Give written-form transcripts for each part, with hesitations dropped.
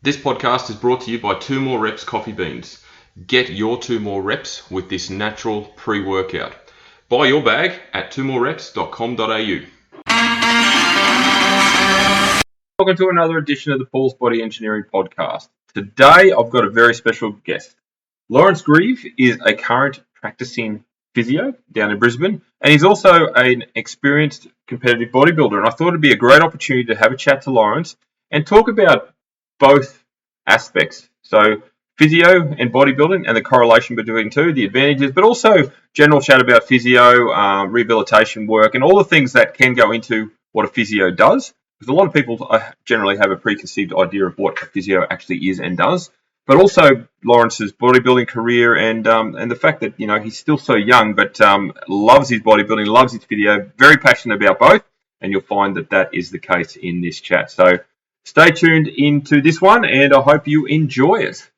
This podcast is brought to you by 2 More Reps Coffee Beans. Get your 2 more reps with this natural pre-workout. Buy your bag at 2morereps.com.au. Welcome to another edition of the Paul's Body Engineering Podcast. Today I've got a very special guest. Lawrence Greives is a current practicing physio down in Brisbane, and he's also an experienced competitive bodybuilder. And I thought it'd be a great opportunity to have a chat to Lawrence and talk about both aspects. So physio and bodybuilding and the correlation between two, the advantages, but also general chat about physio, rehabilitation work, and all the things that can go into what a physio does. Because a lot of people generally have a preconceived idea of what a physio actually is and does. But also Lawrence's bodybuilding career and the fact that, you know, he's still so young, but loves his bodybuilding, loves his physio, very passionate about both. And you'll find that that is the case in this chat. So stay tuned into this one, and I hope you enjoy it.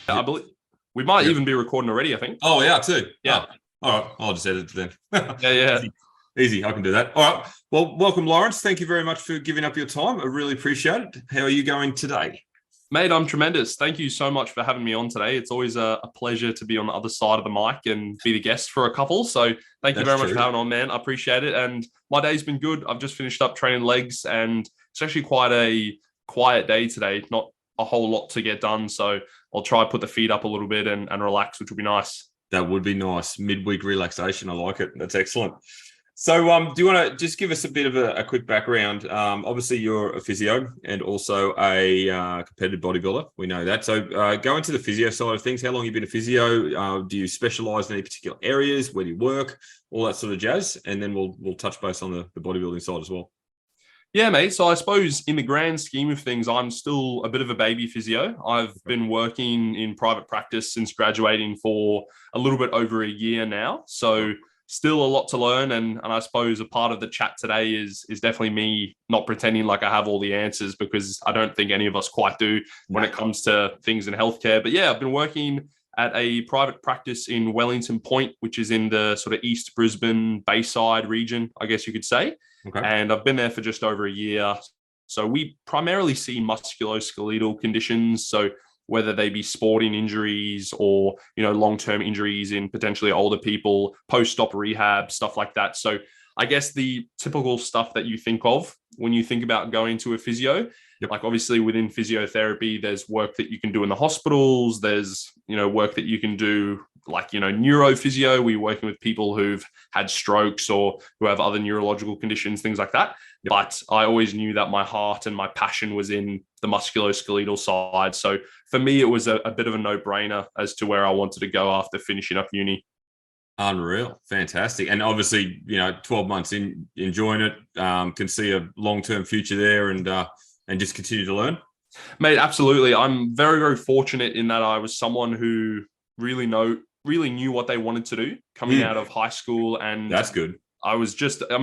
I believe we might even be recording already, I think. Oh, yeah, too. Yeah. Oh, all right. I'll just edit it then. Yeah. Easy. I can do that. All right. Well, welcome, Lawrence. Thank you very much for giving up your time. I really appreciate it. How are you going today? Mate, I'm tremendous. Thank you so much for having me on today. It's always a pleasure to be on the other side of the mic and be the guest for a couple. So thank you very much for having on, man. I appreciate it. And my day's been good. I've just finished up training legs, and it's actually quite a quiet day today. Not a whole lot to get done. So I'll try to put the feet up a little bit and relax, which will be nice. That would be nice. Midweek relaxation. I like it. That's excellent. So do you want to just give us a bit of a quick background? Obviously, you're a physio and also a competitive bodybuilder. We know that. So go into the physio side of things. How long have you been a physio? Do you specialize in any particular areas? Where do you work? All that sort of jazz. And then we'll touch base on the bodybuilding side as well. Yeah, mate. So I suppose in the grand scheme of things, I'm still a bit of a baby physio. I've been working in private practice since graduating for a little bit over a year now. So still a lot to learn. And I suppose a part of the chat today is definitely me not pretending like I have all the answers, because I don't think any of us quite do when it comes to things in healthcare. But yeah, I've been working at a private practice in Wellington Point, which is in the sort of East Brisbane Bayside region, I guess you could say. Okay. And I've been there for just over a year. So we primarily see musculoskeletal conditions. So whether they be sporting injuries or, you know, long-term injuries in potentially older people, post-op rehab, stuff like that. So I guess the typical stuff that you think of when you think about going to a physio, like obviously within physiotherapy, there's work that you can do in the hospitals. There's, you know, work that you can do like, you know, neurophysio, where you're working with people who've had strokes or who have other neurological conditions, things like that. Yep. But I always knew that my heart and my passion was in the musculoskeletal side. So for me, it was a bit of a no-brainer as to where I wanted to go after finishing up uni. Unreal. Fantastic. And obviously, you know, 12 months in, enjoying it, can see a long-term future there and just continue to learn. Mate, absolutely. I'm very, very fortunate in that I was someone who really knew what they wanted to do coming out of high school. And that's good. I'm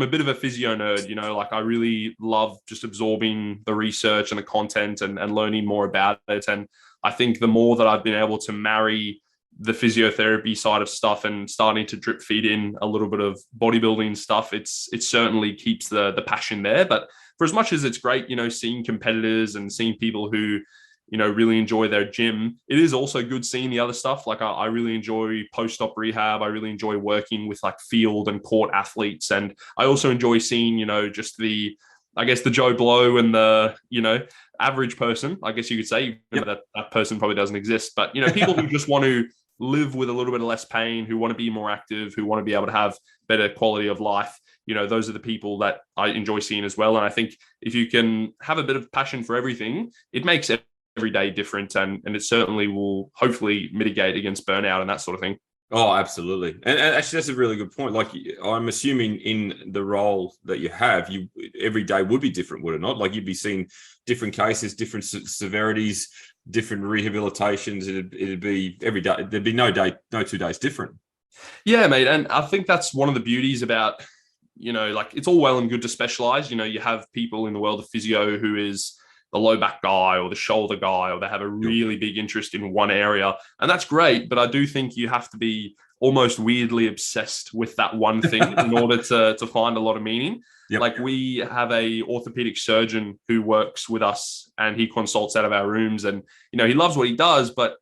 a bit of a physio nerd, you know, like I really love just absorbing the research and the content and learning more about it. And I think the more that I've been able to marry the physiotherapy side of stuff and starting to drip feed in a little bit of bodybuilding stuff, it certainly keeps the passion there. But for as much as it's great, you know, seeing competitors and seeing people who, you know, really enjoy their gym, it is also good seeing the other stuff. Like I really enjoy post-op rehab. I really enjoy working with like field and court athletes. And I also enjoy seeing, you know, just the Joe Blow and the, you know, average person, I guess you could say, that person probably doesn't exist, but, you know, people who just want to live with a little bit of less pain, who want to be more active, who want to be able to have better quality of life. You know, those are the people that I enjoy seeing as well. And I think if you can have a bit of passion for everything, it makes every day different, and it certainly will hopefully mitigate against burnout and that sort of thing. Oh, absolutely. And actually, that's a really good point. Like, I'm assuming in the role that you have, every day would be different, would it not? Like, you'd be seeing different cases, different severities, different rehabilitations. It'd be every day. There'd be no 2 days different. Yeah, mate. And I think that's one of the beauties about, like it's all well and good to specialize. You have people in the world of physio who is the low back guy or the shoulder guy, or they have a really big interest in one area. And that's great. But I do think you have to be almost weirdly obsessed with that one thing in order to find a lot of meaning. Yep. Like we have a orthopedic surgeon who works with us and he consults out of our rooms, and, he loves what he does, but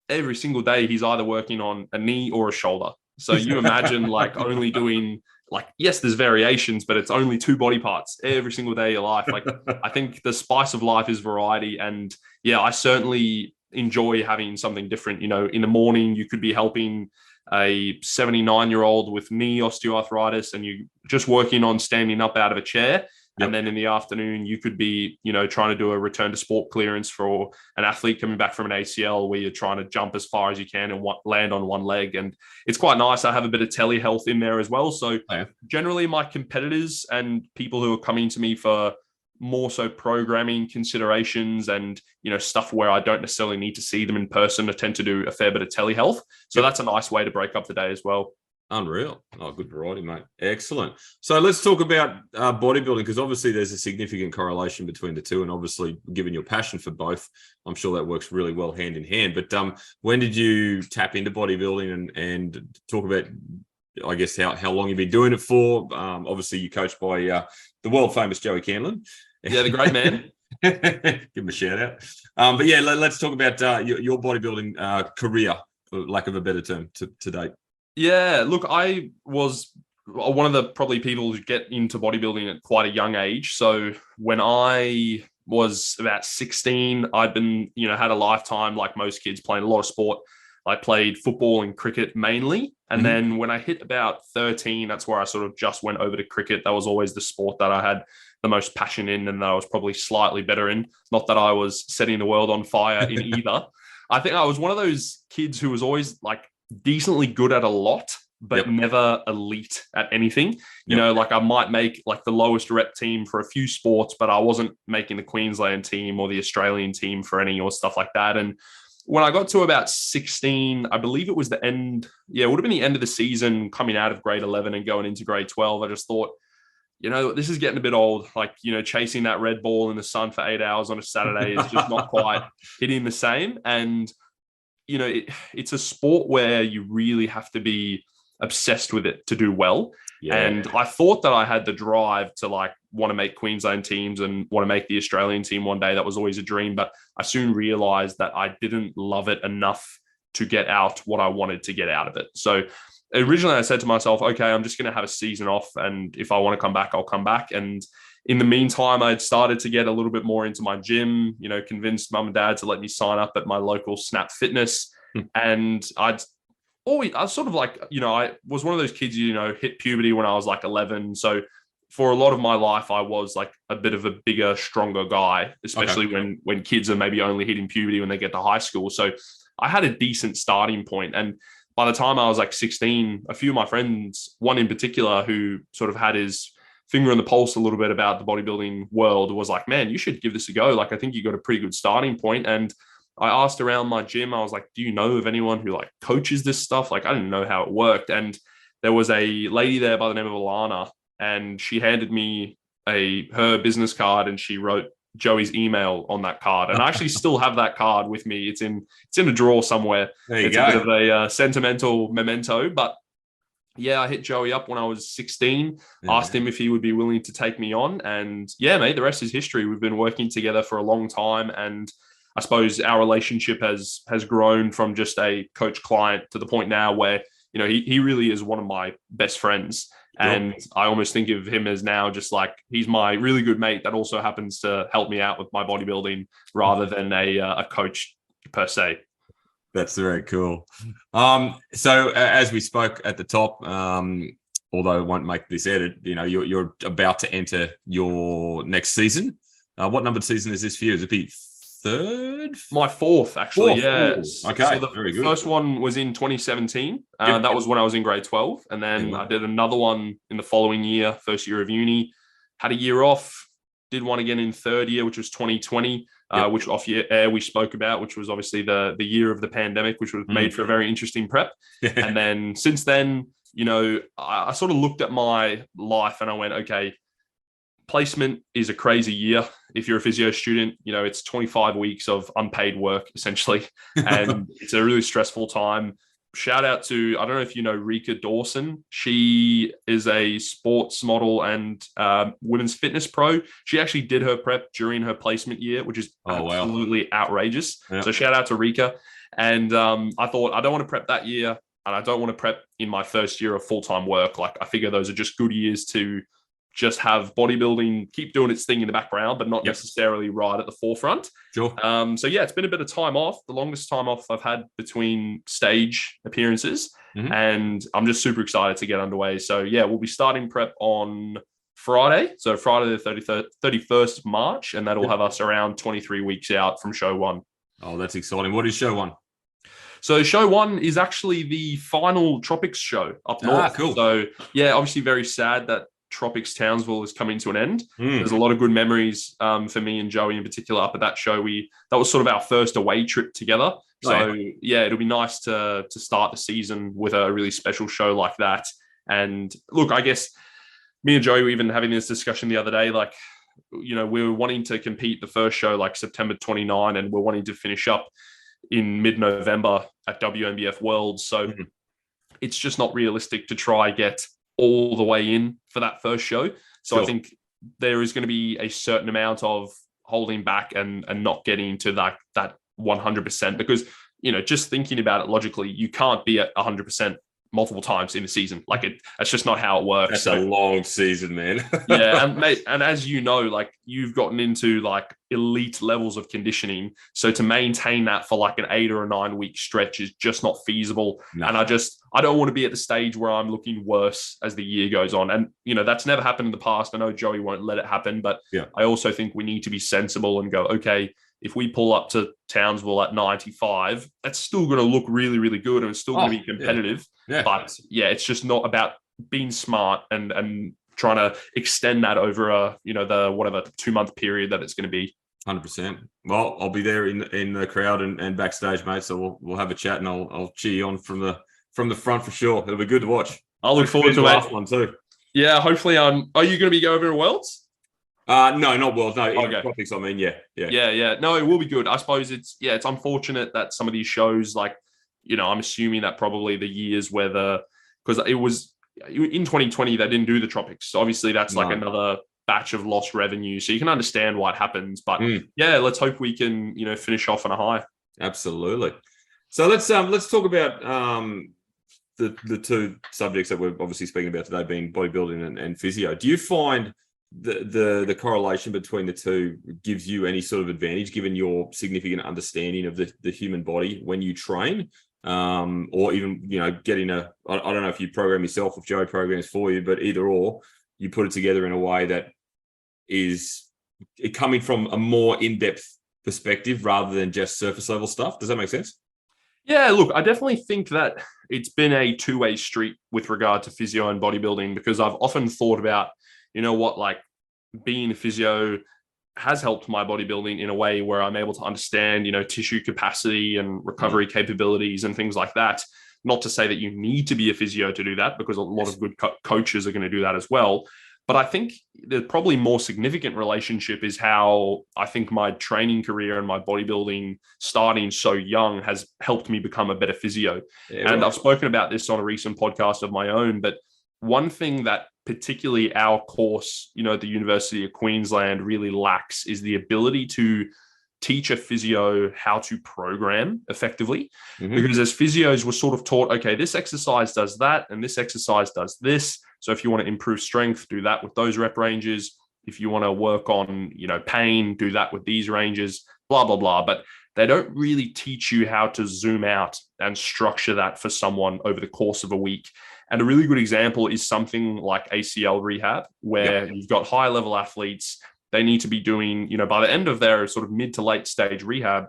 every single day he's either working on a knee or a shoulder. So you imagine like only doing, like, yes, there's variations, but it's only two body parts every single day of your life. Like, I think the spice of life is variety. And yeah, I certainly enjoy having something different. In the morning, you could be helping a 79-year-old with knee osteoarthritis and you just working on standing up out of a chair. Yep. And then in the afternoon, you could be, trying to do a return to sport clearance for an athlete coming back from an ACL where you're trying to jump as far as you can and land on one leg. And it's quite nice. I have a bit of telehealth in there as well. So generally my competitors and people who are coming to me for more so programming considerations and, stuff where I don't necessarily need to see them in person, I tend to do a fair bit of telehealth. So that's a nice way to break up the day as well. Unreal. Oh, good variety, mate. Excellent. So let's talk about bodybuilding, because obviously there's a significant correlation between the two. And obviously, given your passion for both, I'm sure that works really well hand in hand. But when did you tap into bodybuilding and talk about, I guess, how long you've been doing it for? Obviously, you're coached by the world famous Joey Canlin. Yeah, the great man. Give him a shout out. But yeah, let's talk about your bodybuilding career, for lack of a better term, to date. Yeah, look, I was one of the probably people who get into bodybuilding at quite a young age. So when I was about 16, I'd been, had a lifetime like most kids playing a lot of sport. I played football and cricket mainly. And then when I hit about 13, that's where I sort of just went over to cricket. That was always the sport that I had the most passion in and that I was probably slightly better in. Not that I was setting the world on fire in either. I think I was one of those kids who was always like decently good at a lot, but never elite at anything. Like I might make like the lowest rep team for a few sports, but I wasn't making the Queensland team or the Australian team for any or stuff like that. And when I got to about 16, I believe it was the end. Yeah, it would have been the end of the season coming out of grade 11 and going into grade 12. I just thought, this is getting a bit old. Like, chasing that red ball in the sun for 8 hours on a Saturday is just not quite hitting the same. And it's a sport where you really have to be obsessed with it to do well. Yeah. And I thought that I had the drive to like want to make Queensland teams and want to make the Australian team one day. That was always a dream, but I soon realized that I didn't love it enough to get out what I wanted to get out of it. So originally I said to myself, okay, I'm just going to have a season off. And if I want to come back, I'll come back. And in the meantime, I'd started to get a little bit more into my gym, convinced mum and dad to let me sign up at my local Snap Fitness. And I was sort of like, I was one of those kids, hit puberty when I was like 11. So for a lot of my life, I was like a bit of a bigger, stronger guy, especially when kids are maybe only hitting puberty when they get to high school. So I had a decent starting point. And by the time I was like 16, a few of my friends, one in particular who sort of had his finger on the pulse a little bit about the bodybuilding world, was like, man, you should give this a go. Like, I think you got a pretty good starting point. And I asked around my gym, I was like, do you know of anyone who like coaches this stuff? Like, I didn't know how it worked. And there was a lady there by the name of Alana, and she handed me her business card and she wrote Joey's email on that card. And I actually still have that card with me. It's in a drawer somewhere. It's a bit of a sentimental memento, but yeah, I hit Joey up when I was 16, asked him if he would be willing to take me on. And yeah, mate, the rest is history. We've been working together for a long time. And I suppose our relationship has grown from just a coach client to the point now where, he really is one of my best friends. And I almost think of him as now just like he's my really good mate that also happens to help me out with my bodybuilding rather than a coach per se. That's very cool. So as we spoke at the top, although I won't make this edit, you're about to enter your next season. What numbered season is this for you? Is it be third? My fourth, actually. Yes. Okay. So the very good. First one was in 2017. That was when I was in grade 12. And then I did another one in the following year, first year of uni, had a year off, did one again in third year, which was 2020, which off air we spoke about, which was obviously the year of the pandemic, which was made for a very interesting prep. And then since then, I sort of looked at my life and I went, okay, placement is a crazy year. If you're a physio student, it's 25 weeks of unpaid work essentially, and it's a really stressful time. Shout out to, I don't know if you know Rika Dawson. She is a sports model and women's fitness pro. She actually did her prep during her placement year, which is absolutely outrageous. Yep. So shout out to Rika. And I thought, I don't want to prep that year, and I don't want to prep in my first year of full-time work. Like, I figure those are just good years to just have bodybuilding keep doing its thing in the background, but not necessarily right at the forefront. Sure. So yeah, it's been a bit of time off, the longest time off I've had between stage appearances, and I'm just super excited to get underway. So yeah, we'll be starting prep on Friday. So Friday the 31st of March, and that'll have us around 23 weeks out from show one. Oh, that's exciting. What is show one? So show one is actually the final Tropics show up north. Cool. So yeah, obviously very sad that Tropics Townsville is coming to an end. There's a lot of good memories for me and Joey in particular up at that show. That was sort of our first away trip together. So yeah, it'll be nice to start the season with a really special show like that. And look, I guess me and Joey were even having this discussion the other day, like, we were wanting to compete the first show like September 29, and we're wanting to finish up in mid-November at WNBF Worlds. So it's just not realistic to try get all the way in for that first show. So I think there is going to be a certain amount of holding back and not getting to that 100%, because, just thinking about it logically, you can't be at 100% multiple times in a season. Like, that's just not how it works. That's a long season, man. Yeah. And mate, and as you know, like, you've gotten into like elite levels of conditioning. So to maintain that for like an 8 or a 9 week stretch is just not feasible. No. And I don't want to be at the stage where I'm looking worse as the year goes on. And, that's never happened in the past. I know Joey won't let it happen, but I also think we need to be sensible and go, okay, if we pull up to Townsville at 95, that's still going to look really, really good, and it's still going to be competitive. Yeah. But yeah, it's just not about being smart and trying to extend that over the 2-month period that it's going to be. 100%. Well, I'll be there in the crowd and backstage, mate. So we'll have a chat, and I'll cheer you on from the front for sure. It'll be good to watch. I'll look forward to the last one too. Yeah, hopefully. Are you going to be going over to Worlds? No, not Worlds. No, Tropics. I mean, yeah. No, it will be good. I suppose it's unfortunate that some of these shows, like, I'm assuming that probably the years where because it was in 2020 they didn't do the Tropics. So obviously that's like another batch of lost revenue. So you can understand why it happens. But yeah, let's hope we can finish off on a high. Absolutely. So let's talk about the two subjects that we're obviously speaking about today, being bodybuilding and physio. Do you find the correlation between the two gives you any sort of advantage, given your significant understanding of the human body when you train, or even getting I don't know if you program yourself, if Joe programs for you, but either or, you put it together in a way that is coming from a more in-depth perspective rather than just surface level stuff. Does that make sense? Yeah, look, I definitely think that it's been a two-way street with regard to physio and bodybuilding, because I've often thought about, like, being a physio has helped my bodybuilding in a way where I'm able to understand, tissue capacity and recovery capabilities and things like that. Not to say that you need to be a physio to do that, because a lot of good coaches are going to do that as well. But I think the probably more significant relationship is how I think my training career and my bodybuilding starting so young has helped me become a better physio. Yeah, and I've spoken about this on a recent podcast of my own, but one thing that particularly our course, at the University of Queensland really lacks is the ability to teach a physio how to program effectively. Because as physios, we're sort of taught, okay, this exercise does that, and this exercise does this. So if you want to improve strength, do that with those rep ranges. If you want to work on, pain, do that with these ranges, blah, blah, blah. But they don't really teach you how to zoom out and structure that for someone over the course of a week. And a really good example is something like ACL rehab, where you've got high level athletes. They need to be doing, by the end of their sort of mid to late stage rehab,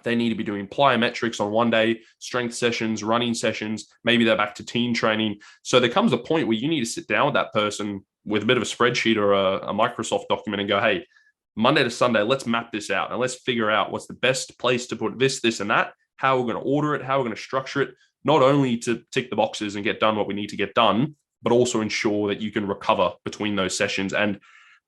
they need to be doing plyometrics on one day, strength sessions, running sessions. Maybe they're back to team training. So there comes a point where you need to sit down with that person with a bit of a spreadsheet or a Microsoft document and go, hey, Monday to Sunday, let's map this out and let's figure out what's the best place to put this, this, and that, how we're going to order it, how we're going to structure it, not only to tick the boxes and get done what we need to get done, but also ensure that you can recover between those sessions. And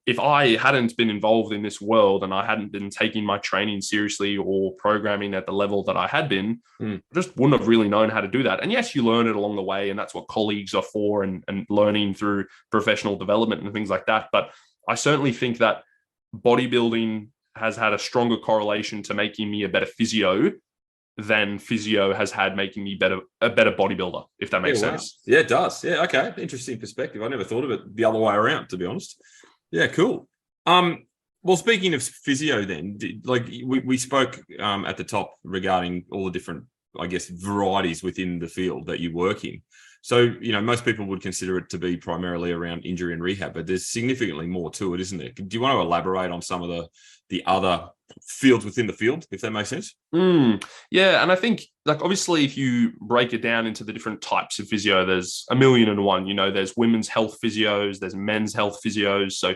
if I hadn't been involved in this world and I hadn't been taking my training seriously or programming at the level that I had been, I just wouldn't have really known how to do that. And yes, you learn it along the way, and that's what colleagues are for, and learning through professional development and things like that. But I certainly think that bodybuilding has had a stronger correlation to making me a better physio than physio has had making me a better bodybuilder, if that makes sense. Yeah, it does. Yeah, okay. Interesting perspective. I never thought of it the other way around, to be honest. Yeah, cool. Well, speaking of physio then, like we spoke at the top regarding all the different, I guess, varieties within the field that you work in. So, most people would consider it to be primarily around injury and rehab, but there's significantly more to it, isn't there? Do you want to elaborate on some of the other fields within the field, if that makes sense? Yeah, and I think, like, obviously, if you break it down into the different types of physio, there's a million and one. There's women's health physios, there's men's health physios. So,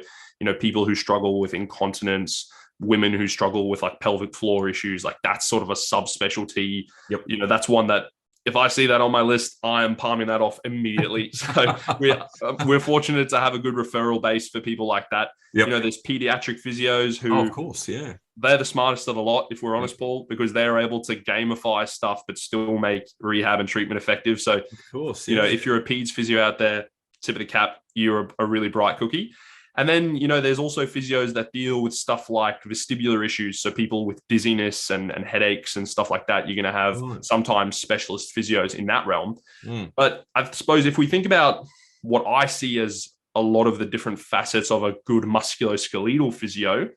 people who struggle with incontinence, women who struggle with like pelvic floor issues, like that's sort of a subspecialty. Yep. That's one that, if I see that on my list, I am palming that off immediately. So we're fortunate to have a good referral base for people like that. Yep. There's pediatric physios who, of course, yeah, they're the smartest of the lot, if we're honest, Paul, because they're able to gamify stuff but still make rehab and treatment effective. So, of course, yeah. If you're a peds physio out there, tip of the cap, you're a really bright cookie. And then, there's also physios that deal with stuff like vestibular issues. So people with dizziness and headaches and stuff like that, you're going to have sometimes specialist physios in that realm. But I suppose if we think about what I see as a lot of the different facets of a good musculoskeletal physio,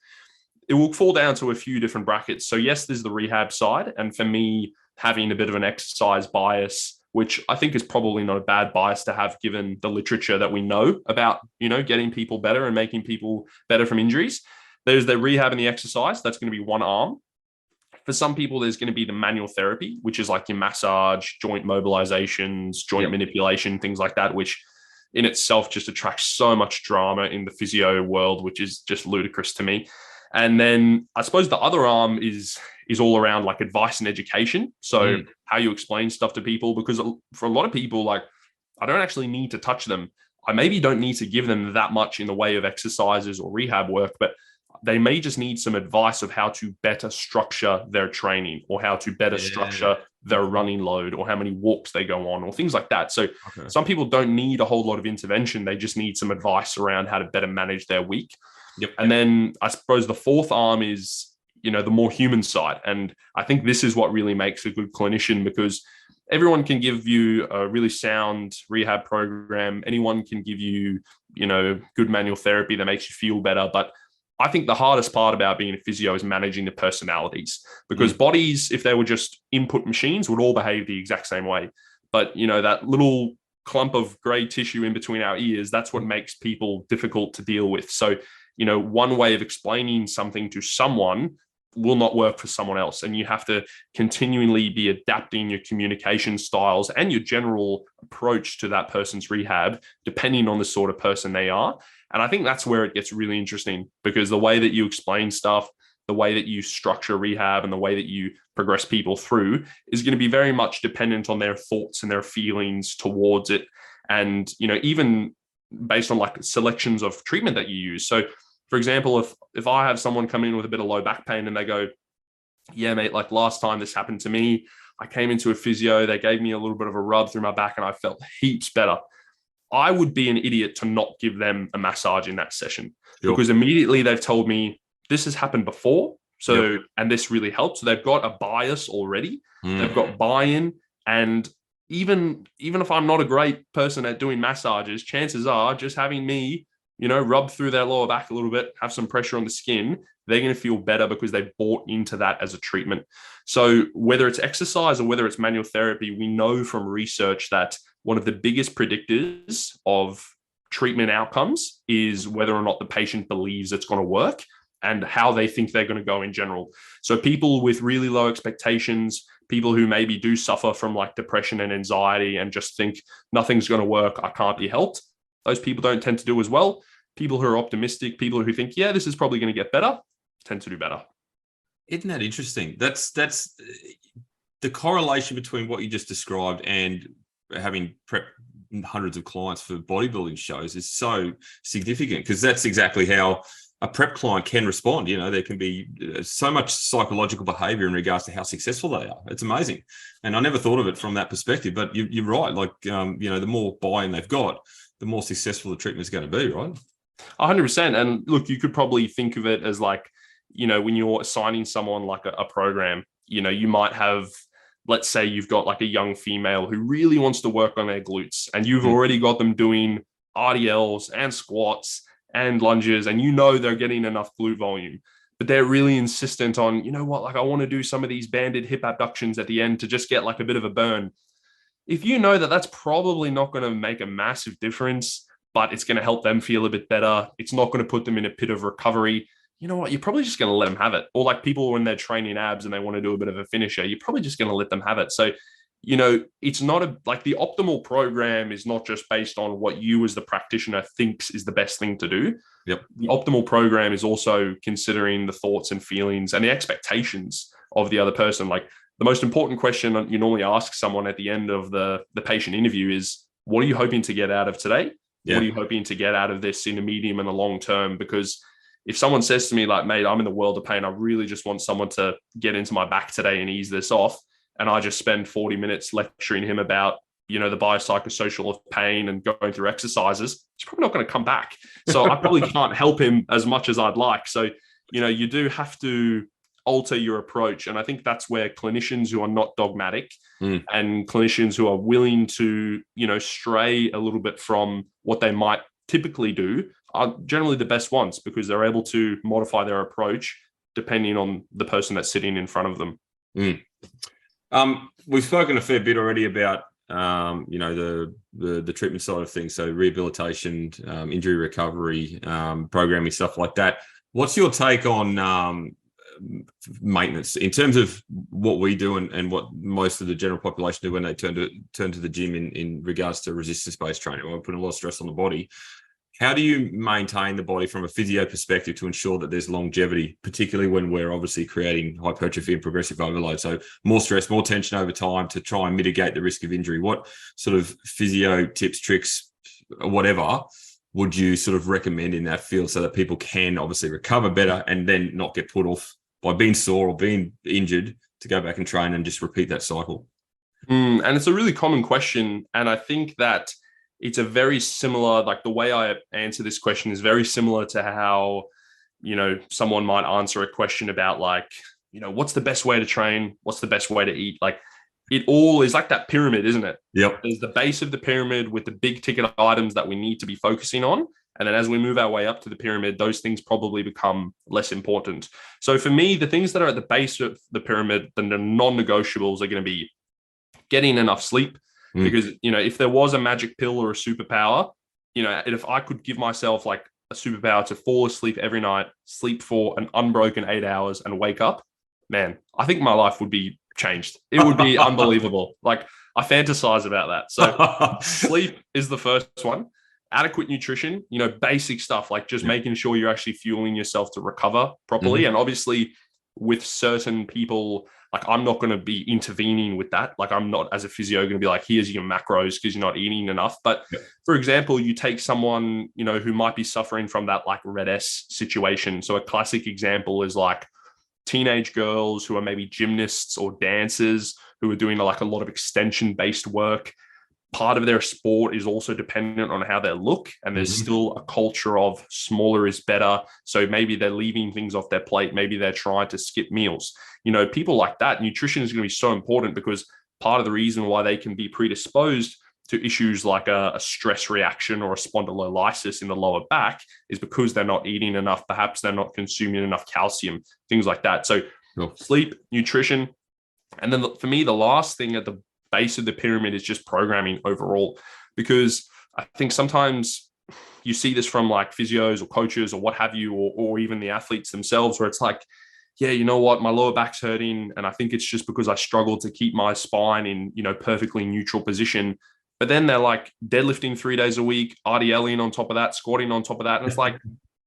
it will fall down to a few different brackets. So yes, there's the rehab side. And for me, having a bit of an exercise bias, which I think is probably not a bad bias to have given the literature that we know about, getting people better and making people better from injuries. There's the rehab and the exercise. That's going to be one arm. For some people, there's going to be the manual therapy, which is like your massage, joint mobilizations, joint manipulation, things like that, which in itself just attracts so much drama in the physio world, which is just ludicrous to me. And then I suppose the other arm is all around like advice and education. So how you explain stuff to people, because for a lot of people, like, I don't actually need to touch them. I maybe don't need to give them that much in the way of exercises or rehab work, but they may just need some advice of how to better structure their training, or how to better structure their running load, or how many walks they go on, or things like that. So some people don't need a whole lot of intervention. They just need some advice around how to better manage their week. And then I suppose the fourth arm is, the more human side. And I think this is what really makes a good clinician, because everyone can give you a really sound rehab program. Anyone can give you, good manual therapy that makes you feel better. But I think the hardest part about being a physio is managing the personalities, because bodies, if they were just input machines, would all behave the exact same way. But, that little clump of gray tissue in between our ears, that's what makes people difficult to deal with. So, one way of explaining something to someone will not work for someone else. And you have to continually be adapting your communication styles and your general approach to that person's rehab, depending on the sort of person they are. And I think that's where it gets really interesting, because the way that you explain stuff, the way that you structure rehab, and the way that you progress people through is going to be very much dependent on their thoughts and their feelings towards it. And, even based on like selections of treatment that you use. So, for example, if I have someone come in with a bit of low back pain and they go, yeah, mate, like last time this happened to me, I came into a physio, they gave me a little bit of a rub through my back and I felt heaps better. I would be an idiot to not give them a massage in that session, because immediately they've told me this has happened before. So, and this really helps. So they've got a bias already. They've got buy-in. And even if I'm not a great person at doing massages, chances are just having me, rub through their lower back a little bit, have some pressure on the skin, they're going to feel better because they've bought into that as a treatment. So whether it's exercise or whether it's manual therapy, we know from research that one of the biggest predictors of treatment outcomes is whether or not the patient believes it's going to work and how they think they're going to go in general. So people with really low expectations, people who maybe do suffer from like depression and anxiety and just think nothing's going to work, I can't be helped, those people don't tend to do as well. People who are optimistic, people who think, yeah, this is probably going to get better, tend to do better. Isn't that interesting? That's the correlation between what you just described and having prepped hundreds of clients for bodybuilding shows is so significant, because that's exactly how a prep client can respond. You know, there can be so much psychological behavior in regards to how successful they are. It's amazing. And I never thought of it from that perspective, but you're right. Like, you know, the more buy-in they've got, the more successful the treatment is going to be, right? 100%. And look, you could probably think of it as like, you know, when you're assigning someone like a program, you know, you might have, let's say you've got like a young female who really wants to work on their glutes, and you've already got them doing RDLs and squats and lunges, and you know they're getting enough glute volume, but they're really insistent on, you know what, like I want to do some of these banded hip abductions at the end to just get like a bit of a burn. If you know that that's probably not going to make a massive difference, but it's going to help them feel a bit better, it's not going to put them in a pit of recovery, you know what, you're probably just going to let them have it. Or like people when they're training abs and they want to do a bit of a finisher, you're probably just going to let them have it. So, you know, it's not like the optimal program is not just based on what you as the practitioner thinks is the best thing to do. Yep. The optimal program is also considering the thoughts and feelings and the expectations of the other person. Like the most important question you normally ask someone at the end of the patient interview is, what are you hoping to get out of today? Yeah. What are you hoping to get out of this in the medium and the long term? Because if someone says to me like, mate, I'm in the world of pain, I really just want someone to get into my back today and ease this off, and I just spend 40 minutes lecturing him about, you know, the biopsychosocial of pain and going through exercises, he's probably not going to come back. So I probably can't help him as much as I'd like. So, you know, you do have to alter your approach. And I think that's where clinicians who are not dogmatic and clinicians who are willing to, you know, stray a little bit from what they might typically do are generally the best ones, because they're able to modify their approach depending on the person that's sitting in front of them. We've spoken a fair bit already about, you know, the treatment side of things. So rehabilitation, injury recovery, programming, stuff like that. What's your take on maintenance in terms of what we do and what most of the general population do when they turn to the gym in regards to resistance-based training? We're putting a lot of stress on the body. How do you maintain the body from a physio perspective to ensure that there's longevity, particularly when we're obviously creating hypertrophy and progressive overload? So more stress, more tension over time to try and mitigate the risk of injury. What sort of physio tips, tricks, whatever, would you sort of recommend in that field so that people can obviously recover better and then not get put off by being sore or being injured to go back and train and just repeat that cycle? And it's a really common question. And I think that it's a very similar, like the way I answer this question is very similar to how, you know, someone might answer a question about like, you know, what's the best way to train? What's the best way to eat? Like it all is like that pyramid, isn't it? Yep. There's the base of the pyramid with the big ticket items that we need to be focusing on. And then as we move our way up to the pyramid, those things probably become less important. So for me, the things that are at the base of the pyramid, the non-negotiables are going to be getting enough sleep. Because, you know, if there was a magic pill or a superpower, you know, if I could give myself like a superpower to fall asleep every night, sleep for an unbroken 8 hours and wake up, man, I think my life would be changed. It would be unbelievable. Like I fantasize about that. So sleep is the first one. Adequate nutrition, you know, basic stuff like just making sure you're actually fueling yourself to recover properly. And obviously with certain people, like I'm not going to be intervening with that. Like I'm not as a physio going to be like, here's your macros because you're not eating enough. But for example, you take someone, you know, who might be suffering from that like red S situation. So a classic example is like teenage girls who are maybe gymnasts or dancers who are doing like a lot of extension based work. Part of their sport is also dependent on how they look. And there's still a culture of smaller is better. So maybe they're leaving things off their plate. Maybe they're trying to skip meals. You know, people like that, nutrition is going to be so important because part of the reason why they can be predisposed to issues like a stress reaction or a spondylolysis in the lower back is because they're not eating enough. Perhaps they're not consuming enough calcium, things like that. So sleep, nutrition. And then for me, the last thing at the base of the pyramid is just programming overall, because I think sometimes you see this from like physios or coaches or what have you, or even the athletes themselves, where it's like, yeah, you know what, my lower back's hurting. And I think it's just because I struggle to keep my spine in, you know, perfectly neutral position. But then they're like deadlifting 3 days a week, RDLing on top of that, squatting on top of that. And it's like,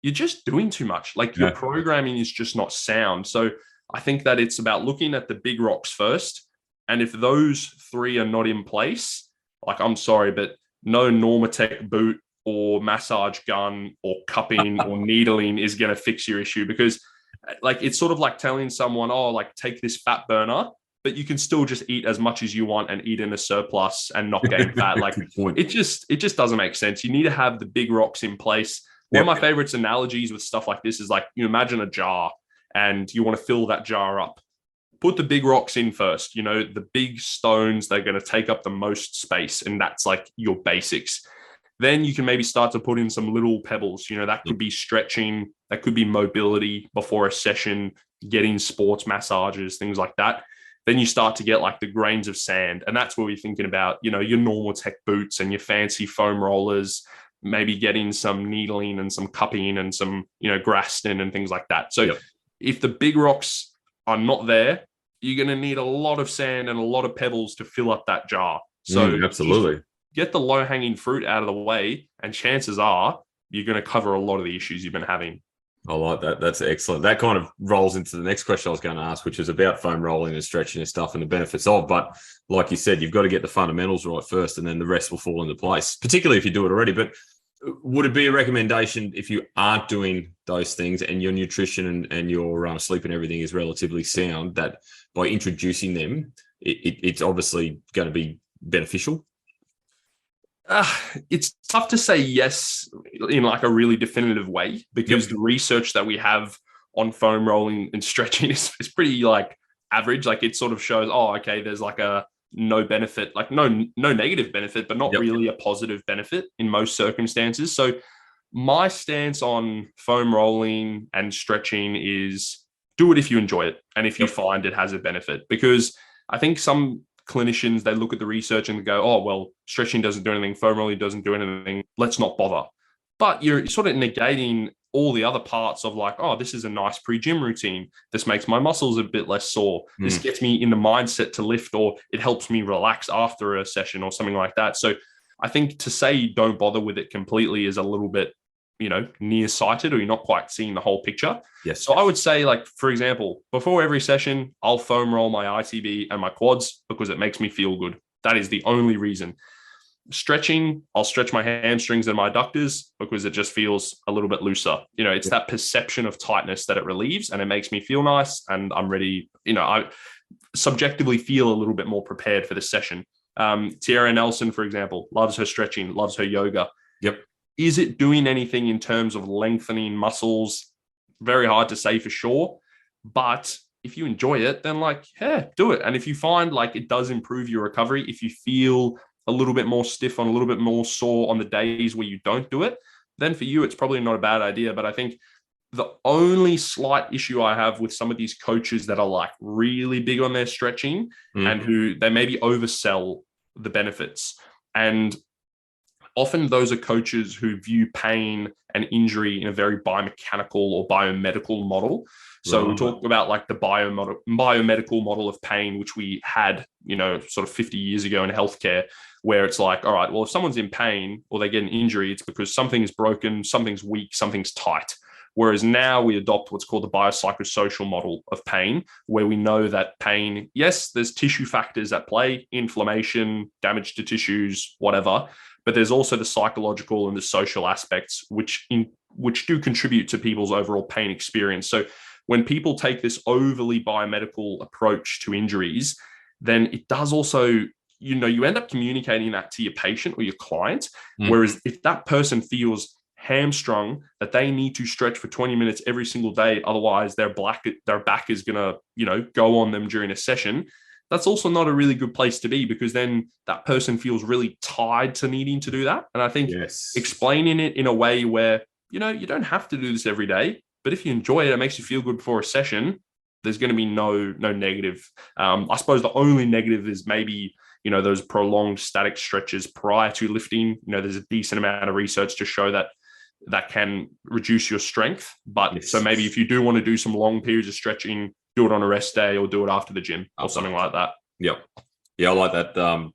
you're just doing too much. Like your programming is just not sound. So I think that it's about looking at the big rocks first. And if those three are not in place, like, I'm sorry, but no Normatec boot or massage gun or cupping or needling is going to fix your issue, because like, it's sort of like telling someone, oh, like, take this fat burner, but you can still just eat as much as you want and eat in a surplus and not gain fat. Like, it just doesn't make sense. You need to have the big rocks in place. One of my favorite analogies with stuff like this is like, you imagine a jar and you want to fill that jar up. Put the big rocks in first, the big stones, they're going to take up the most space. And that's like your basics. Then you can maybe start to put in some little pebbles, that could be stretching, that could be mobility before a session, getting sports massages, things like that. Then you start to get like the grains of sand. And that's where we're thinking about, your Normatec boots and your fancy foam rollers, maybe getting some needling and some cupping and some, Graston and things like that. So if the big rocks are not there, you're going to need a lot of sand and a lot of pebbles to fill up that jar. So absolutely, get the low-hanging fruit out of the way, and chances are you're going to cover a lot of the issues you've been having. I like that. That's excellent. That kind of rolls into the next question I was going to ask, which is about foam rolling and stretching and stuff and the benefits of. But like you said, you've got to get the fundamentals right first, and then the rest will fall into place, particularly if you do it already. But would it be a recommendation, if you aren't doing those things and your nutrition and your sleep and everything is relatively sound, that by introducing them, it's obviously going to be beneficial? It's tough to say yes in like a really definitive way, because the research that we have on foam rolling and stretching is pretty like average. Like, it sort of shows, oh, okay, there's like a no benefit, like no negative benefit, but not really a positive benefit in most circumstances. So my stance on foam rolling and stretching is do it if you enjoy it and if you find it has a benefit. Because I think some clinicians, they look at the research and go, oh, well, stretching doesn't do anything, foam rolling doesn't do anything, let's not bother. But you're sort of negating all the other parts of like, oh, this is a nice pre-gym routine. This makes my muscles a bit less sore. This gets me in the mindset to lift, or it helps me relax after a session or something like that. So I think to say don't bother with it completely is a little bit, nearsighted, or you're not quite seeing the whole picture. Yes. So I would say, like, for example, before every session, I'll foam roll my ITB and my quads because it makes me feel good. That is the only reason. Stretching, I'll stretch my hamstrings and my adductors because it just feels a little bit looser. It's that perception of tightness that it relieves, and it makes me feel nice, and I'm ready. I subjectively feel a little bit more prepared for the session. Tiara Nelson, for example, loves her stretching, loves her yoga. Yep. Is it doing anything in terms of lengthening muscles? Very hard to say for sure. But if you enjoy it, then do it. And if you find like it does improve your recovery, if you feel a little bit more stiff on, a little bit more sore on the days where you don't do it, then for you, it's probably not a bad idea. But I think the only slight issue I have with some of these coaches that are like really big on their stretching and who they maybe oversell the benefits. And often those are coaches who view pain and injury in a very biomechanical or biomedical model. So we talk about like the biomedical model of pain, which we had, sort of 50 years ago in healthcare, where it's like, all right, well, if someone's in pain or they get an injury, it's because something's broken, something's weak, something's tight. Whereas now we adopt what's called the biopsychosocial model of pain, where we know that pain, yes, there's tissue factors at play, inflammation, damage to tissues, whatever, but there's also the psychological and the social aspects, which do contribute to people's overall pain experience. So when people take this overly biomedical approach to injuries, then it does also, you end up communicating that to your patient or your client. Whereas if that person feels hamstrung, that they need to stretch for 20 minutes every single day, otherwise their back is going to, go on them during a session, that's also not a really good place to be, because then that person feels really tied to needing to do that. And I think explaining it in a way where, you don't have to do this every day, but if you enjoy it, it makes you feel good before a session, there's going to be no negative. I suppose the only negative is maybe, those prolonged static stretches prior to lifting. There's a decent amount of research to show that can reduce your strength. But so maybe if you do want to do some long periods of stretching, do it on a rest day or do it after the gym or something like that. Yep. Yeah, I like that.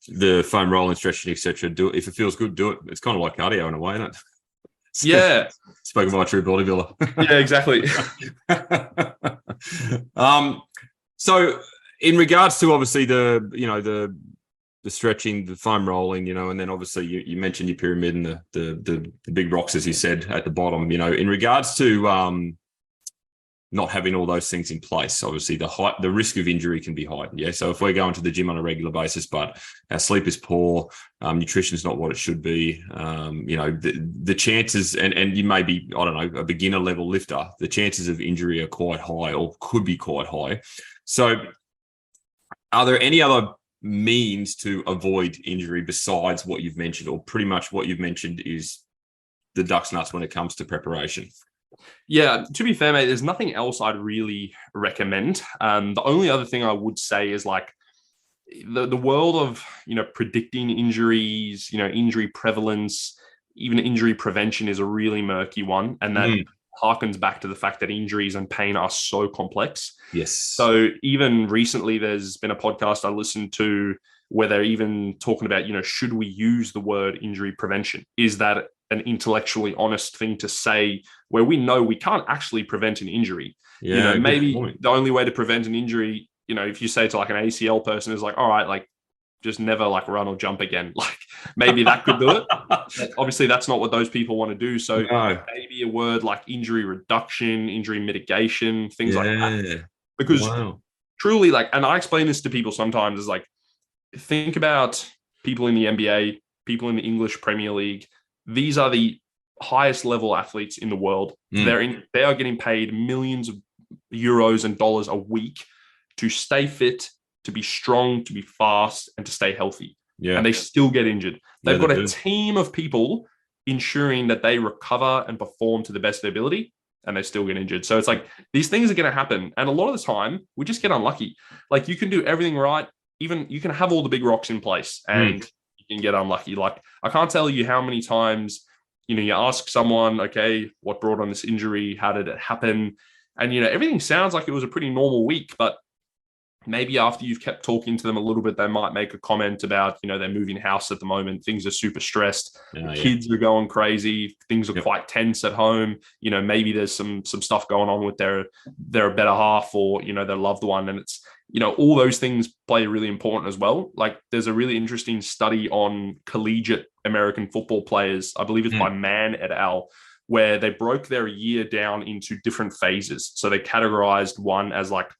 the foam rolling, stretching, etc. Do it if it feels good. Do it. It's kind of like cardio in a way, isn't it? Yeah. Spoken by a true bodybuilder. Yeah, exactly. So in regards to obviously the stretching, the foam rolling, and then obviously you mentioned your pyramid and the big rocks, as you said, at the bottom, in regards to not having all those things in place, obviously the risk of injury can be high. Yeah. So if we're going to the gym on a regular basis, but our sleep is poor, nutrition is not what it should be, the chances, and you may be, I don't know, a beginner level lifter, the chances of injury are quite high or could be quite high. So are there any other means to avoid injury besides what you've mentioned, or pretty much what you've mentioned is the duck's nuts when it comes to preparation? Yeah, to be fair, mate, there's nothing else I'd really recommend. The only other thing I would say is like the world of, predicting injuries, injury prevalence, even injury prevention is a really murky one. And that harkens back to the fact that injuries and pain are so complex. Yes. So even recently, there's been a podcast I listened to where they're even talking about, should we use the word injury prevention? Is that an intellectually honest thing to say where we know we can't actually prevent an injury? Yeah, maybe the only way to prevent an injury, if you say to like an ACL person is like, all right, like just never like run or jump again. Like maybe that could do it. Obviously, that's not what those people want to do. So maybe a word like injury reduction, injury mitigation, things like that. Because truly, like, and I explain this to people sometimes, is like, think about people in the NBA, people in the English Premier League. These are the highest level athletes in the world. They are getting paid millions of euros and dollars a week to stay fit, to be strong, to be fast, and to stay healthy. Yeah. And they still get injured. They've got a team of people ensuring that they recover and perform to the best of their ability, and they still get injured. So it's like, these things are going to happen. And a lot of the time, we just get unlucky. Like, you can do everything right. Even you can have all the big rocks in place and you can get unlucky. Like, I can't tell you how many times, you ask someone, okay, what brought on this injury? How did it happen? And, everything sounds like it was a pretty normal week, but maybe after you've kept talking to them a little bit, they might make a comment about, they're moving house at the moment. Things are super stressed. Kids are going crazy. Things are quite tense at home. Maybe there's some stuff going on with their better half or, their loved one. And it's, all those things play really important as well. Like, there's a really interesting study on collegiate American football players. I believe it's by Mann et al., where they broke their year down into different phases. So they categorized one as like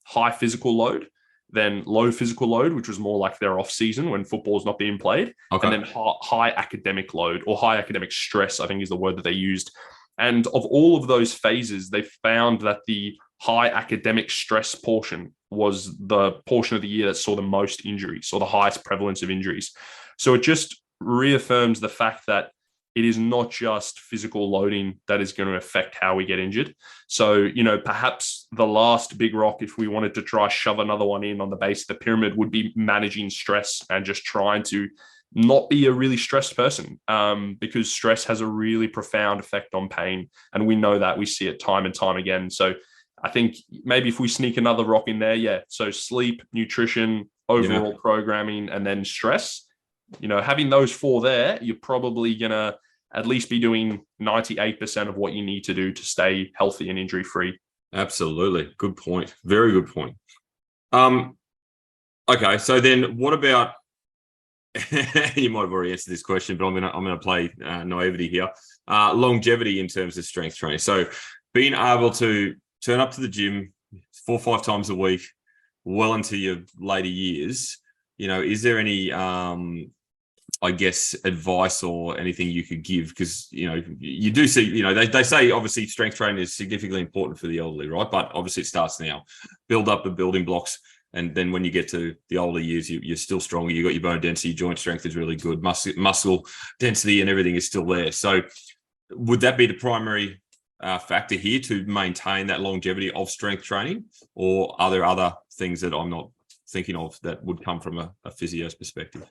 high physical load, then low physical load, which was more like their off season when football is not being played, and then high academic load, or high academic stress, I think is the word that they used. And of all of those phases, they found that the high academic stress portion was the portion of the year that saw the most injuries, or the highest prevalence of injuries. So it just reaffirms the fact that it is not just physical loading that is going to affect how we get injured. So, perhaps the last big rock, if we wanted to try shove another one in on the base of the pyramid, would be managing stress and just trying to not be a really stressed person, because stress has a really profound effect on pain. And we know that, we see it time and time again. So I think maybe if we sneak another rock in there, so sleep, nutrition, overall programming, and then stress, having those four there, you're probably going to at least be doing 98% of what you need to do to stay healthy and injury-free. Absolutely. Good point. Very good point. Okay. So then what about, you might have already answered this question, but I'm going to play naivety here. Longevity in terms of strength training. So being able to turn up to the gym 4 or 5 times a week, well into your later years, is there any, I guess, advice or anything you could give? Because, you do see, they say obviously strength training is significantly important for the elderly, right? But obviously it starts now. Build up the building blocks. And then when you get to the older years, you're still stronger. You got your bone density, joint strength is really good. Muscle density and everything is still there. So would that be the primary factor here to maintain that longevity of strength training? Or are there other things that I'm not thinking of that would come from a physio's perspective?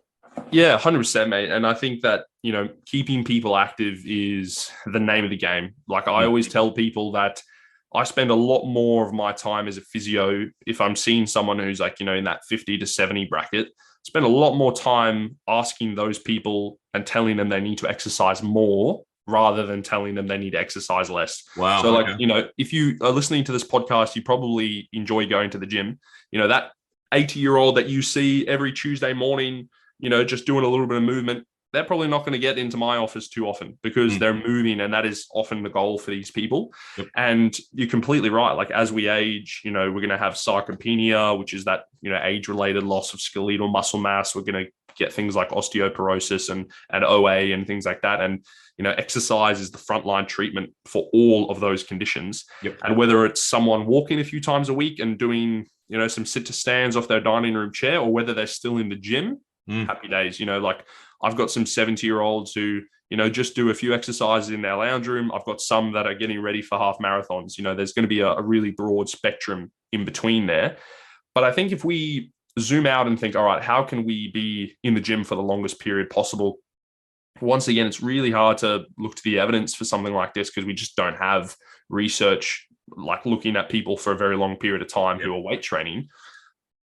Yeah, 100%, mate. And I think that, keeping people active is the name of the game. Like, I always tell people that I spend a lot more of my time as a physio if I'm seeing someone who's like, in that 50 to 70 bracket, spend a lot more time asking those people and telling them they need to exercise more rather than telling them they need to exercise less. Wow. So okay. like, you know, if you are listening to this podcast, you probably enjoy going to the gym. You know, that 80-year-old that you see every Tuesday morning, you know, just doing a little bit of movement, they're probably not going to get into my office too often because they're moving, and that is often the goal for these people. Yep. And you're completely right. Like as we age, you know, we're going to have sarcopenia, which is that, you know, age-related loss of skeletal muscle mass. We're going to get things like osteoporosis and OA and things like that. And, you know, exercise is the frontline treatment for all of those conditions. Yep. And whether it's someone walking a few times a week and doing, you know, some sit to stands off their dining room chair, or whether they're still in the gym, happy days. You know, like I've got some 70-year-olds who, you know, just do a few exercises in their lounge room. I've got some that are getting ready for half marathons. You know, there's going to be a really broad spectrum in between there. But I think if we zoom out and think, all right, how can we be in the gym for the longest period possible? Once again, it's really hard to look to the evidence for something like this because we just don't have research like looking at people for a very long period of time who are weight training.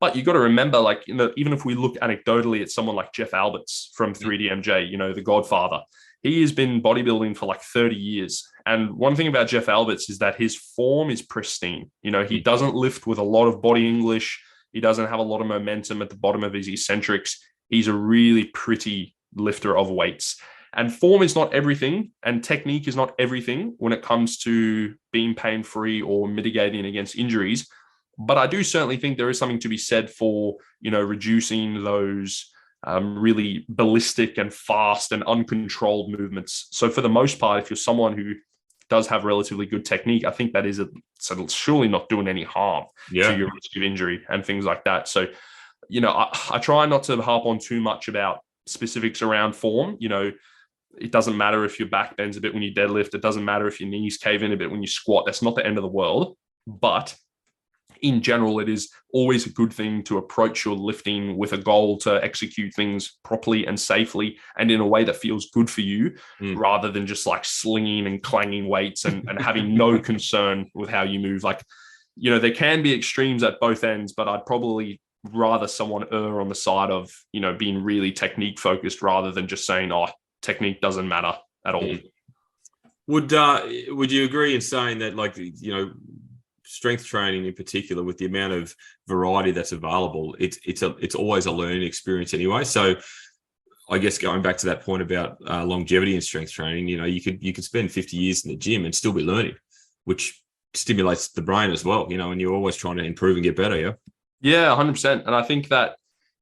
But you got to remember, like, you know, even if we look anecdotally at someone like Jeff Alberts from 3DMJ, you know, the Godfather, he has been bodybuilding for like 30 years. And one thing about Jeff Alberts is that his form is pristine. You know, he doesn't lift with a lot of body English. He doesn't have a lot of momentum at the bottom of his eccentrics. He's a really pretty lifter of weights. And form is not everything, and technique is not everything when it comes to being pain-free or mitigating against injuries. But I do certainly think there is something to be said for, you know, reducing those really ballistic and fast and uncontrolled movements. So for the most part, if you're someone who does have relatively good technique, I think that is surely not doing any harm to your risk of injury and things like that. So, you know, I try not to harp on too much about specifics around form. You know, it doesn't matter if your back bends a bit when you deadlift. It doesn't matter if your knees cave in a bit when you squat. That's not the end of the world. But in general, it is always a good thing to approach your lifting with a goal to execute things properly and safely and in a way that feels good for you, rather than just like slinging and clanging weights and having no concern with how you move. Like, you know, there can be extremes at both ends, but I'd probably rather someone err on the side of, you know, being really technique focused rather than just saying, oh, technique doesn't matter at all. Would you agree in saying that, like, you know, strength training in particular, with the amount of variety that's available, it's always a learning experience anyway. So I guess going back to that point about longevity in strength training, you know, you could spend 50 years in the gym and still be learning, which stimulates the brain as well, you know, and you're always trying to improve and get better. Yeah, 100%. And I think that,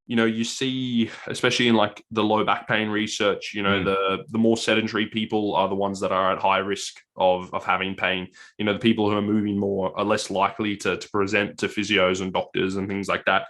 you know, you see, especially in like the low back pain research, you know, the more sedentary people are the ones that are at high risk of having pain. You know, the people who are moving more are less likely to present to physios and doctors and things like that.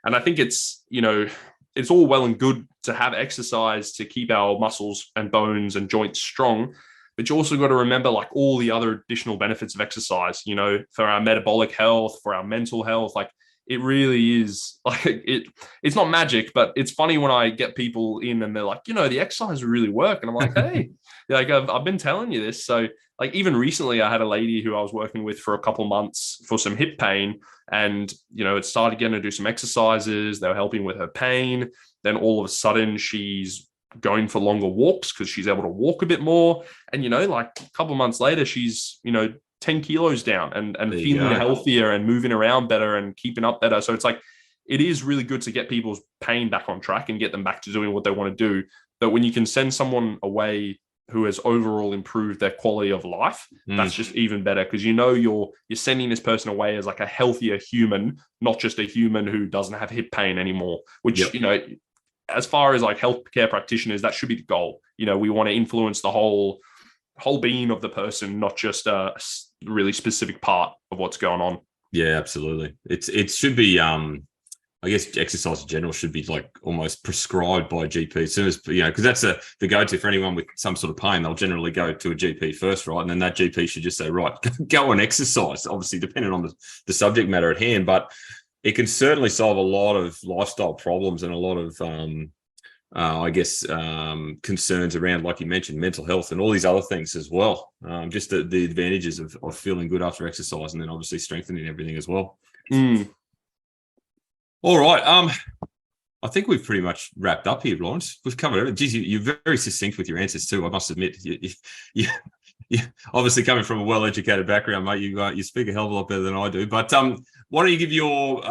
And I think it's, you know, it's all well and good to have exercise to keep our muscles and bones and joints strong, but you also got to remember like all the other additional benefits of exercise, you know, for our metabolic health, for our mental health. Like, it really is like it's not magic, but it's funny when I get people in and they're like, you know, the exercise really work. And I'm like, hey, like I've been telling you this. So like even recently I had a lady who I was working with for a couple months for some hip pain, and, you know, it started getting to do some exercises. They were helping with her pain. Then all of a sudden she's going for longer walks because she's able to walk a bit more. And, you know, like a couple of months later, she's, you know, 10 kilos down and feeling healthier and moving around better and keeping up better. So it's like, it is really good to get people's pain back on track and get them back to doing what they want to do. But when you can send someone away who has overall improved their quality of life, that's just even better, because, you know, you're sending this person away as like a healthier human, not just a human who doesn't have hip pain anymore, which, you know, as far as like healthcare practitioners, that should be the goal. You know, we want to influence the whole being of the person, not just a really specific part of what's going on. Yeah, absolutely. It should be, I guess exercise in general should be like almost prescribed by a GP as soon as, you know, because that's the go-to for anyone with some sort of pain. They'll generally go to a GP first, right? And then that GP should just say, right, go and exercise, obviously depending on the subject matter at hand. But it can certainly solve a lot of lifestyle problems and a lot of, concerns around, like you mentioned, mental health and all these other things as well. Just the advantages of feeling good after exercise, and then obviously strengthening everything as well. All right. I think we've pretty much wrapped up here, Lawrence. We've covered it. Geez, you're very succinct with your answers too. I must admit, you obviously coming from a well-educated background, mate. You speak a hell of a lot better than I do. But why don't you give your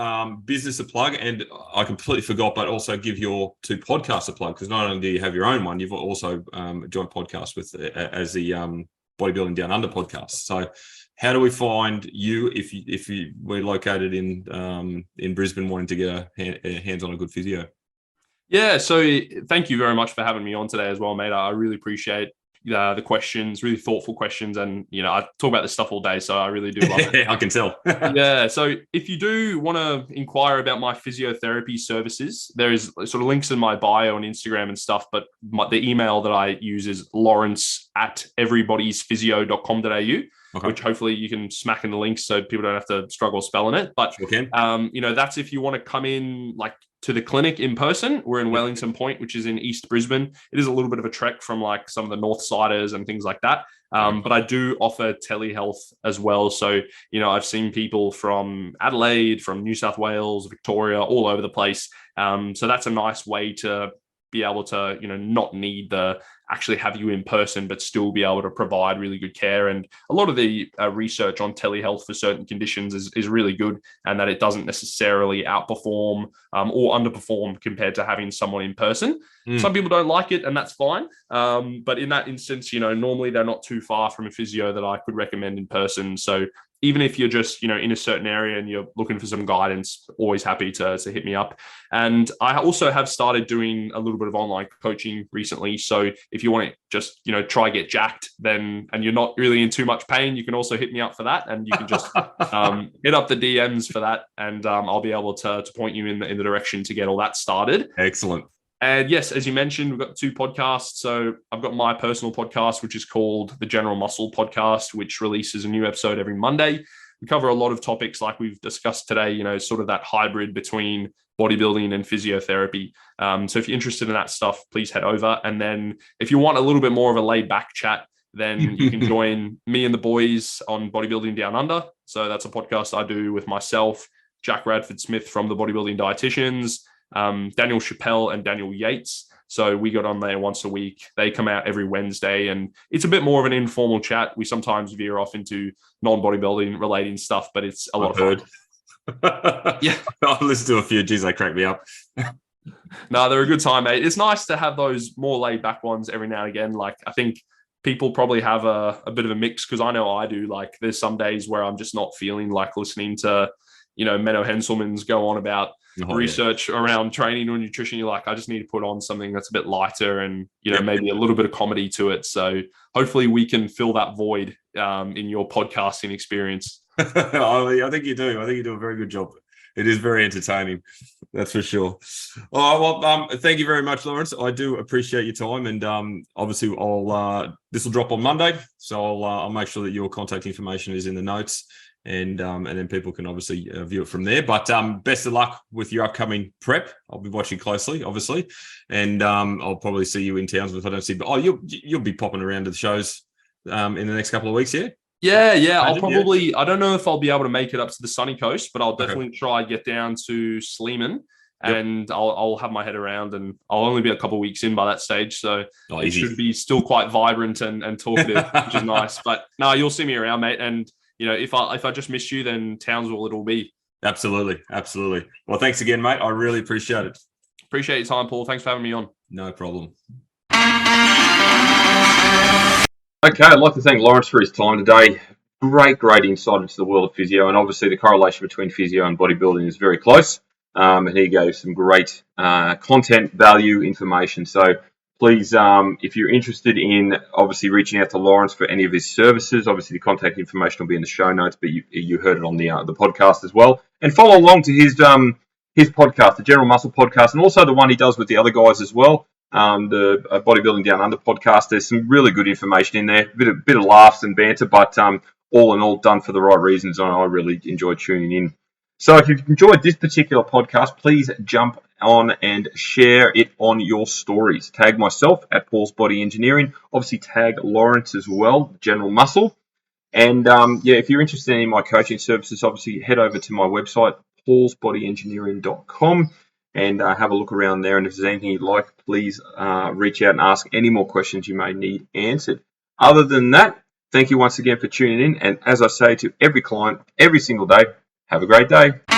business a plug? And I completely forgot, but also give your two podcasts a plug, because not only do you have your own one, you've also joined podcast with as the Bodybuilding Down Under podcast. So, how do we find you if we're located in Brisbane, wanting to get a hands on a good physio? Yeah, so thank you very much for having me on today as well, mate. I really appreciate the questions, really thoughtful questions, and I talk about this stuff all day, so I really do love it. I can tell. Yeah, so if you do want to inquire about my physiotherapy services, there is sort of links in my bio on Instagram and stuff, but the email that I use is lawrence@everybody'sphysio.com.au. Okay. Which hopefully you can smack in the links so people don't have to struggle spelling it. But that's if you want to come in to the clinic in person. We're in Wellington Point, which is in East Brisbane. It is a little bit of a trek from some of the North Siders and things like that. But I do offer telehealth as well. So, I've seen people from Adelaide, from New South Wales, Victoria, all over the place. So that's a nice way to be able to, not need the actually have you in person, but still be able to provide really good care. And a lot of the research on telehealth for certain conditions is really good, and that it doesn't necessarily outperform or underperform compared to having someone in person. Some people don't like it, and that's fine. But in that instance, normally they're not too far from a physio that I could recommend in person. So even if you're just, in a certain area and you're looking for some guidance, always happy to hit me up. And I also have started doing a little bit of online coaching recently. So if you want to just, try get jacked and you're not really in too much pain, you can also hit me up for that. And you can just hit up the DMs for that. And I'll be able to point you in the direction to get all that started. Excellent. And yes, as you mentioned, we've got two podcasts. So I've got my personal podcast, which is called the General Muscle Podcast, which releases a new episode every Monday. We cover a lot of topics like we've discussed today, sort of that hybrid between bodybuilding and physiotherapy. So if you're interested in that stuff, please head over. And then if you want a little bit more of a laid back chat, then you can join me and the boys on Bodybuilding Down Under. So that's a podcast I do with myself, Jack Radford-Smith from the Bodybuilding Dietitians, Daniel Chappelle and Daniel Yates. So we got on there once a week. They come out every Wednesday, and it's a bit more of an informal chat. We sometimes veer off into non-bodybuilding relating stuff, but it's a lot of fun. Yeah, I'll listen to a few. Geez, they crack me up. No, they're a good time, mate. It's nice to have those more laid back ones every now and again. I think people probably have a bit of a mix, because I know I do. There's some days where I'm just not feeling like listening to, Menno Henselmans go on about research around training or nutrition. You're like, I just need to put on something that's a bit lighter and, maybe a little bit of comedy to it. So hopefully we can fill that void in your podcasting experience. I think you do. I think you do a very good job. It is very entertaining. That's for sure. Oh, well, thank you very much, Lawrence. I do appreciate your time. And obviously this will drop on Monday. So I'll make sure that your contact information is in the notes. And then people can obviously view it from there. But best of luck with your upcoming prep. I'll be watching closely, obviously, and I'll probably see you in towns if I don't see. But you'll be popping around to the shows in the next couple of weeks, yeah. Yeah. I'll probably. I don't know if I'll be able to make it up to the sunny coast, but I'll definitely try get down to Sleeman. And I'll have my head around, and I'll only be a couple of weeks in by that stage, so it should be still quite vibrant and talkative, which is nice. But no, you'll see me around, mate. And if I just missed you, then Townsville it'll be. Absolutely. Well, thanks again, mate. I really appreciate it. Appreciate your time, Paul. Thanks for having me on. No problem. Okay, I'd like to thank Lawrence for his time today. Great insight into the world of physio, and obviously the correlation between physio and bodybuilding is very close. And he gave some great content, value, information. So please, if you're interested in obviously reaching out to Lawrence for any of his services, obviously the contact information will be in the show notes, but you heard it on the podcast as well. And follow along to his podcast, the General Muscle Podcast, and also the one he does with the other guys as well, the Bodybuilding Down Under podcast. There's some really good information in there, bit of laughs and banter, but all in all done for the right reasons, and I really enjoyed tuning in. So if you've enjoyed this particular podcast, please jump on and share it on your stories. Tag myself at Paul's Body Engineering. Obviously tag Lawrence as well, General Muscle. And if you're interested in my coaching services, obviously head over to my website, paulsbodyengineering.com. and have a look around there. And if there's anything you'd like, please reach out and ask any more questions you may need answered. Other than that, thank you once again for tuning in. And as I say to every client every single day, have a great day.